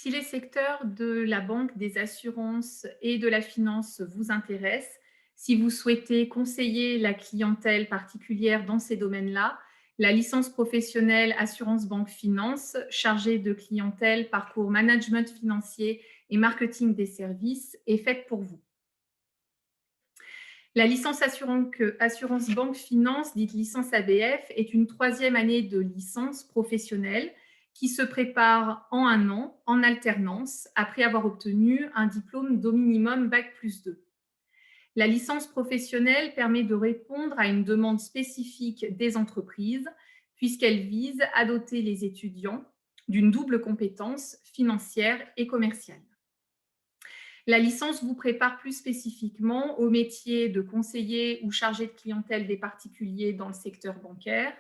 Si les secteurs de la banque, des assurances et de la finance vous intéressent, si vous souhaitez conseiller la clientèle particulière dans ces domaines-là, la licence professionnelle Assurance Banque Finance, chargée de clientèle, parcours management financier et marketing des services, est faite pour vous. La licence Assurance Banque Finance, dite licence ABF, est une troisième année de licence professionnelle qui se prépare en un an, en alternance, après avoir obtenu un diplôme d'au minimum Bac+2. La licence professionnelle permet de répondre à une demande spécifique des entreprises, puisqu'elle vise à doter les étudiants d'une double compétence financière et commerciale. La licence vous prépare plus spécifiquement au métier de conseiller ou chargé de clientèle des particuliers dans le secteur bancaire,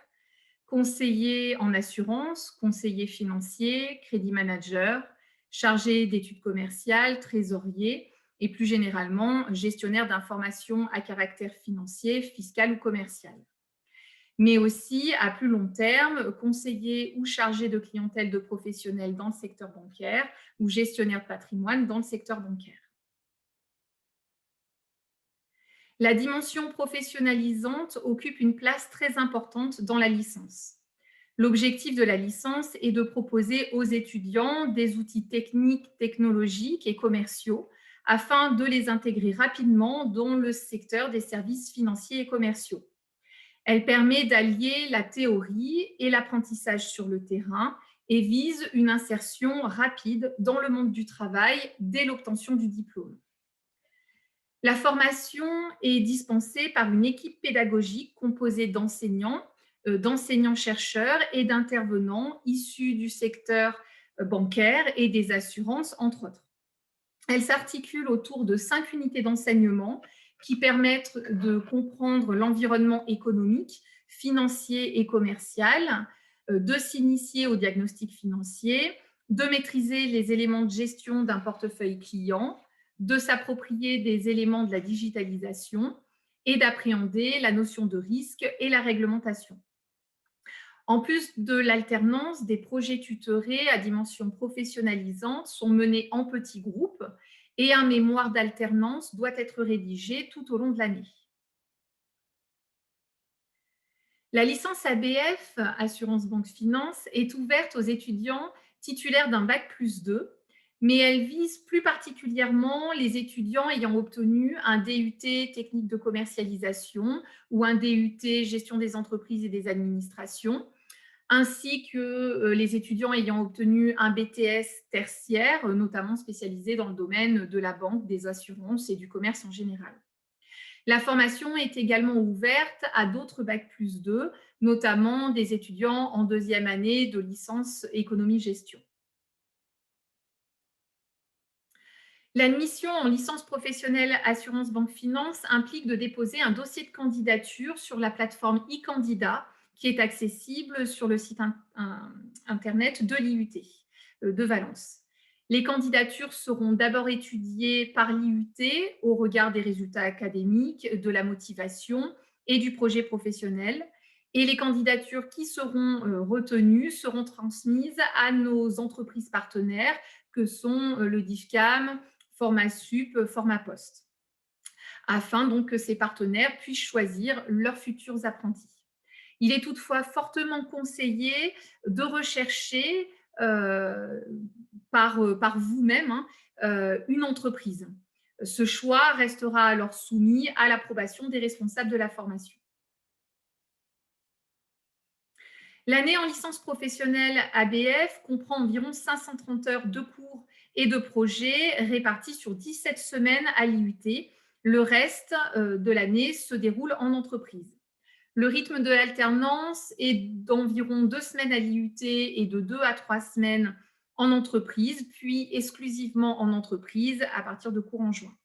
conseiller en assurance, conseiller financier, crédit manager, chargé d'études commerciales, trésorier et plus généralement gestionnaire d'informations à caractère financier, fiscal ou commercial. Mais aussi, à plus long terme, conseiller ou chargé de clientèle de professionnels dans le secteur bancaire ou gestionnaire de patrimoine dans le secteur bancaire. La dimension professionnalisante occupe une place très importante dans la licence. L'objectif de la licence est de proposer aux étudiants des outils techniques, technologiques et commerciaux afin de les intégrer rapidement dans le secteur des services financiers et commerciaux. Elle permet d'allier la théorie et l'apprentissage sur le terrain et vise une insertion rapide dans le monde du travail dès l'obtention du diplôme. La formation est dispensée par une équipe pédagogique composée d'enseignants-chercheurs et d'intervenants issus du secteur bancaire et des assurances, entre autres. Elle s'articule autour de 5 unités d'enseignement qui permettent de comprendre l'environnement économique, financier et commercial, de s'initier au diagnostic financier, de maîtriser les éléments de gestion d'un portefeuille client, de s'approprier des éléments de la digitalisation et d'appréhender la notion de risque et la réglementation. En plus de l'alternance, des projets tutorés à dimension professionnalisante sont menés en petits groupes et un mémoire d'alternance doit être rédigé tout au long de l'année. La licence ABF, Assurance Banque Finance, est ouverte aux étudiants titulaires d'un Bac+2, mais elle vise plus particulièrement les étudiants ayant obtenu un DUT technique de commercialisation ou un DUT gestion des entreprises et des administrations, ainsi que les étudiants ayant obtenu un BTS tertiaire, notamment spécialisé dans le domaine de la banque, des assurances et du commerce en général. La formation est également ouverte à d'autres Bac+2, notamment des étudiants en deuxième année de licence économie-gestion. L'admission en licence professionnelle Assurance Banque Finance implique de déposer un dossier de candidature sur la plateforme e-candidat qui est accessible sur le site internet de l'IUT de Valence. Les candidatures seront d'abord étudiées par l'IUT au regard des résultats académiques, de la motivation et du projet professionnel. Et les candidatures qui seront retenues seront transmises à nos entreprises partenaires que sont le DIFCAM, Formasup, Formapost, afin donc que ces partenaires puissent choisir leurs futurs apprentis. Il est toutefois fortement conseillé de rechercher par vous-même une entreprise. Ce choix restera alors soumis à l'approbation des responsables de la formation. L'année en licence professionnelle ABF comprend environ 530 heures de cours et de projets répartis sur 17 semaines à l'IUT. Le reste de l'année se déroule en entreprise. Le rythme de l'alternance est d'environ 2 semaines à l'IUT et de 2 à 3 semaines en entreprise, puis exclusivement en entreprise à partir de cours en juin.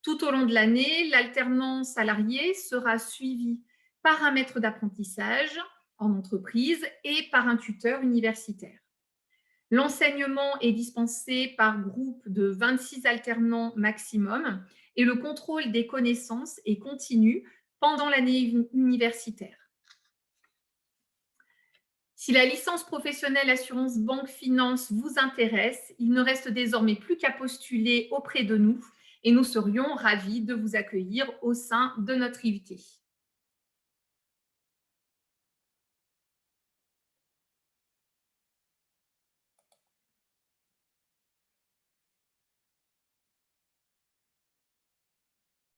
Tout au long de l'année, l'alternance salariée sera suivie par un maître d'apprentissage en entreprise et par un tuteur universitaire. L'enseignement est dispensé par groupe de 26 alternants maximum et le contrôle des connaissances est continu pendant l'année universitaire. Si la licence professionnelle assurance banque finance vous intéresse, il ne reste désormais plus qu'à postuler auprès de nous et nous serions ravis de vous accueillir au sein de notre IUT.